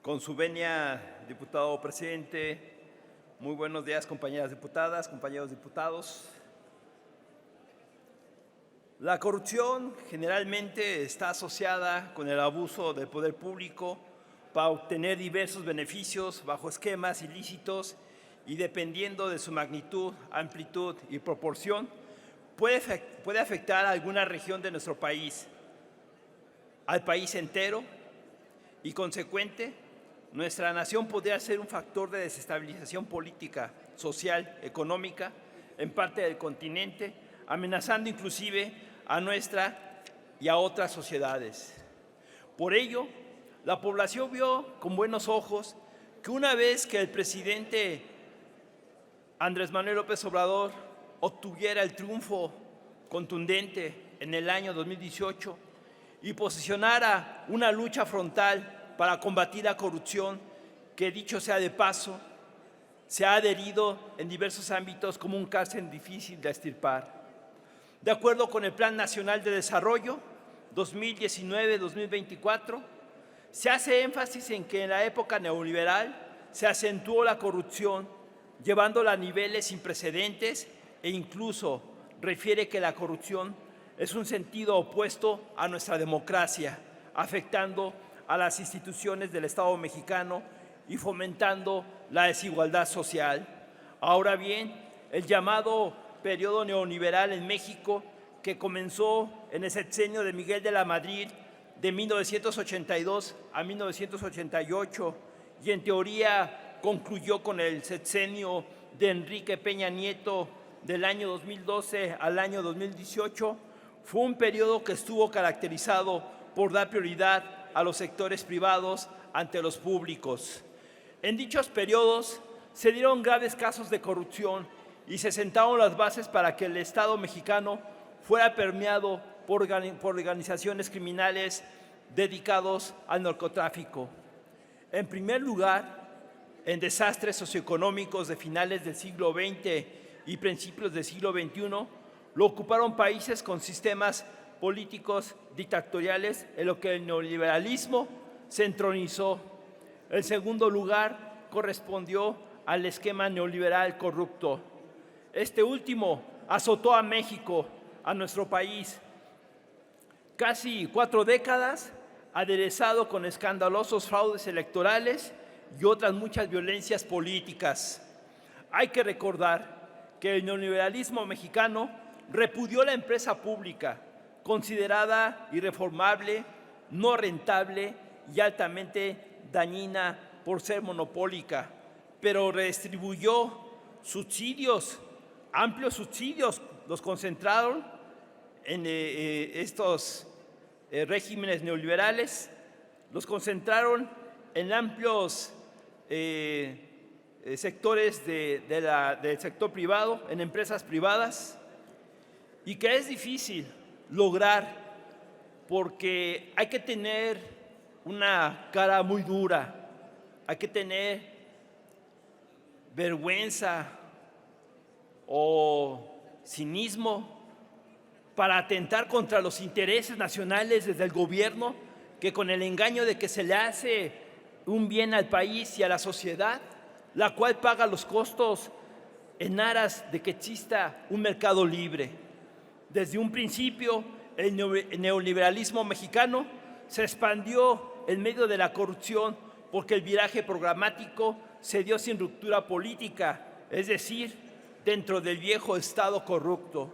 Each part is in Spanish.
Con su venia, diputado presidente, muy buenos días, compañeras diputadas, compañeros diputados. La corrupción generalmente está asociada con el abuso del poder público para obtener diversos beneficios bajo esquemas ilícitos y dependiendo de su magnitud, amplitud y proporción, puede afectar a alguna región de nuestro país, al país entero y consecuente, nuestra nación podría ser un factor de desestabilización política, social, económica en parte del continente, amenazando inclusive a nuestra y a otras sociedades. Por ello, la población vio con buenos ojos que una vez que el presidente Andrés Manuel López Obrador obtuviera el triunfo contundente en el año 2018 y posicionara una lucha frontal para combatir la corrupción, que dicho sea de paso, se ha adherido en diversos ámbitos como un cáncer difícil de extirpar. De acuerdo con el Plan Nacional de Desarrollo 2019-2024, se hace énfasis en que en la época neoliberal se acentuó la corrupción, llevándola a niveles sin precedentes e incluso refiere que la corrupción es un sentido opuesto a nuestra democracia, afectando a las instituciones del Estado mexicano y fomentando la desigualdad social. Ahora bien, el llamado periodo neoliberal en México, que comenzó en el sexenio de Miguel de la Madrid de 1982 a 1988 y en teoría concluyó con el sexenio de Enrique Peña Nieto del año 2012 al año 2018, fue un periodo que estuvo caracterizado por dar prioridad a los sectores privados ante los públicos. En dichos periodos se dieron graves casos de corrupción y se sentaron las bases para que el Estado mexicano fuera permeado por organizaciones criminales dedicados al narcotráfico. En primer lugar, en desastres socioeconómicos de finales del siglo XX y principios del siglo XXI, lo ocuparon países con sistemas políticos dictatoriales en lo que el neoliberalismo se entronizó. El segundo lugar correspondió al esquema neoliberal corrupto. Este último azotó a México, a nuestro país, casi 4 décadas, aderezado con escandalosos fraudes electorales y otras muchas violencias políticas. Hay que recordar que el neoliberalismo mexicano repudió la empresa pública, considerada irreformable, no rentable y altamente dañina por ser monopólica, pero redistribuyó subsidios, amplios subsidios, los concentraron en estos regímenes neoliberales, los concentraron en amplios sectores del sector privado, en empresas privadas, y que es difícil lograr porque hay que tener una cara muy dura, hay que tener vergüenza o cinismo para atentar contra los intereses nacionales desde el gobierno, que con el engaño de que se le hace un bien al país y a la sociedad, la cual paga los costos en aras de que exista un mercado libre. Desde un principio, el neoliberalismo mexicano se expandió en medio de la corrupción porque el viraje programático se dio sin ruptura política, es decir, dentro del viejo Estado corrupto.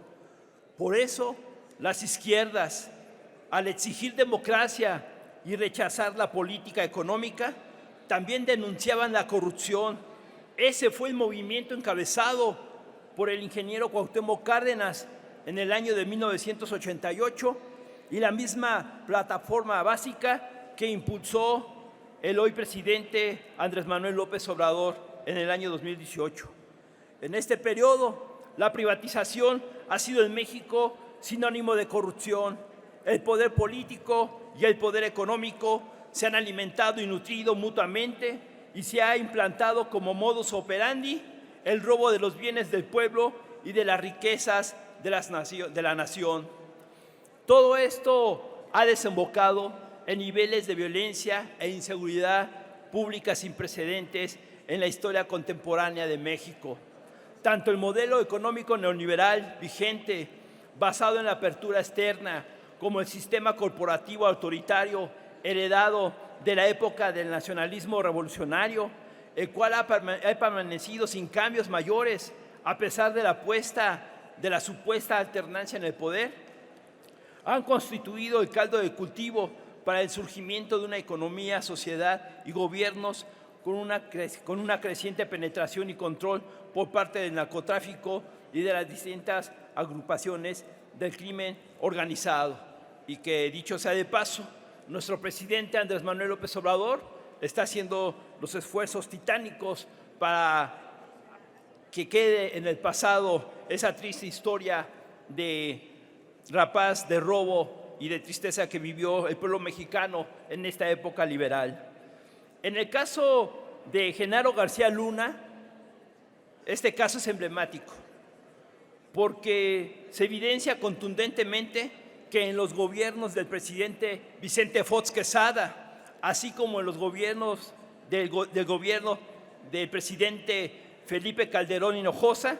Por eso, las izquierdas, al exigir democracia y rechazar la política económica, también denunciaban la corrupción. Ese fue el movimiento encabezado por el ingeniero Cuauhtémoc Cárdenas en el año de 1988 y la misma plataforma básica que impulsó el hoy presidente Andrés Manuel López Obrador en el año 2018. En este periodo, la privatización ha sido en México sinónimo de corrupción. El poder político y el poder económico se han alimentado y nutrido mutuamente y se ha implantado como modus operandi el robo de los bienes del pueblo y de las riquezas de la nación. Todo esto ha desembocado en niveles de violencia e inseguridad pública sin precedentes en la historia contemporánea de México. Tanto el modelo económico neoliberal vigente, basado en la apertura externa, como el sistema corporativo autoritario heredado de la época del nacionalismo revolucionario, el cual ha permanecido sin cambios mayores a pesar de la supuesta alternancia en el poder, han constituido el caldo de cultivo para el surgimiento de una economía, sociedad y gobiernos con una creciente penetración y control por parte del narcotráfico y de las distintas agrupaciones del crimen organizado. Y que, dicho sea de paso, nuestro presidente Andrés Manuel López Obrador está haciendo los esfuerzos titánicos para que quede en el pasado esa triste historia de rapaz, de robo y de tristeza que vivió el pueblo mexicano en esta época liberal. En el caso de Genaro García Luna, este caso es emblemático porque se evidencia contundentemente que en los gobiernos del presidente Vicente Fox Quesada, así como en los gobiernos del gobierno del presidente Felipe Calderón Hinojosa,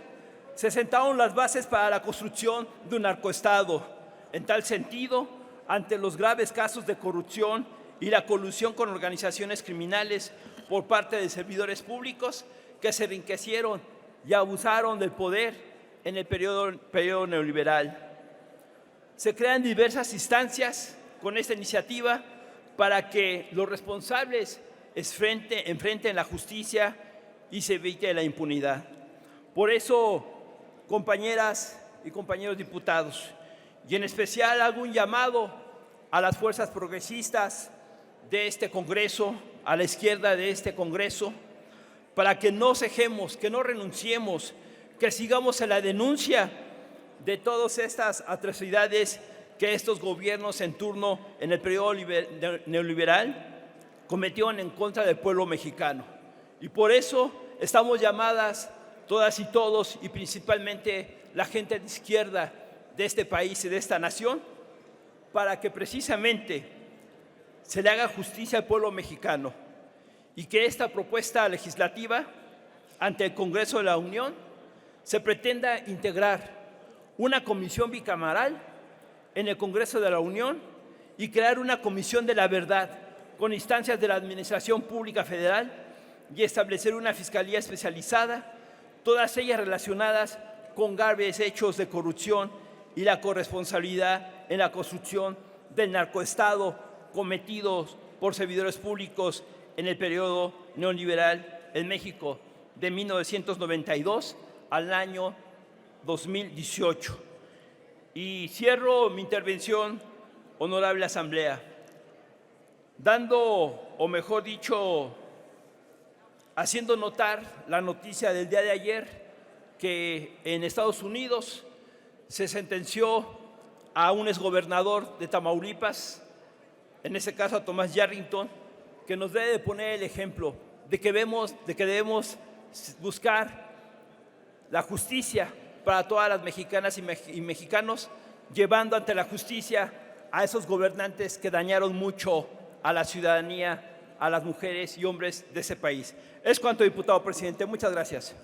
se sentaron las bases para la construcción de un narcoestado. En tal sentido, ante los graves casos de corrupción y la colusión con organizaciones criminales por parte de servidores públicos que se enriquecieron y abusaron del poder en el periodo neoliberal. Se crean diversas instancias con esta iniciativa para que los responsables enfrenten la justicia y se evite la impunidad. Por eso, compañeras y compañeros diputados, y en especial hago un llamado a las fuerzas progresistas de este Congreso, a la izquierda de este Congreso, para que no cejemos, que no renunciemos, que sigamos en la denuncia de todas estas atrocidades que estos gobiernos en turno en el periodo neoliberal cometieron en contra del pueblo mexicano. Y por eso estamos llamadas todas y todos, y principalmente la gente de izquierda de este país y de esta nación, para que precisamente se le haga justicia al pueblo mexicano y que esta propuesta legislativa ante el Congreso de la Unión se pretenda integrar una comisión bicameral en el Congreso de la Unión y crear una comisión de la verdad con instancias de la Administración Pública Federal y establecer una fiscalía especializada, todas ellas relacionadas con graves hechos de corrupción y la corresponsabilidad en la construcción del narcoestado cometidos por servidores públicos en el periodo neoliberal en México de 1992 al año 2018. Y cierro mi intervención, honorable Asamblea, dando, o mejor dicho, haciendo notar la noticia del día de ayer que en Estados Unidos se sentenció a un exgobernador de Tamaulipas, en ese caso a Thomas Yarrington, que nos debe de poner el ejemplo de que debemos buscar la justicia para todas las mexicanas y mexicanos, llevando ante la justicia a esos gobernantes que dañaron mucho a la ciudadanía, a las mujeres y hombres de ese país. Es cuanto, diputado presidente. Muchas gracias.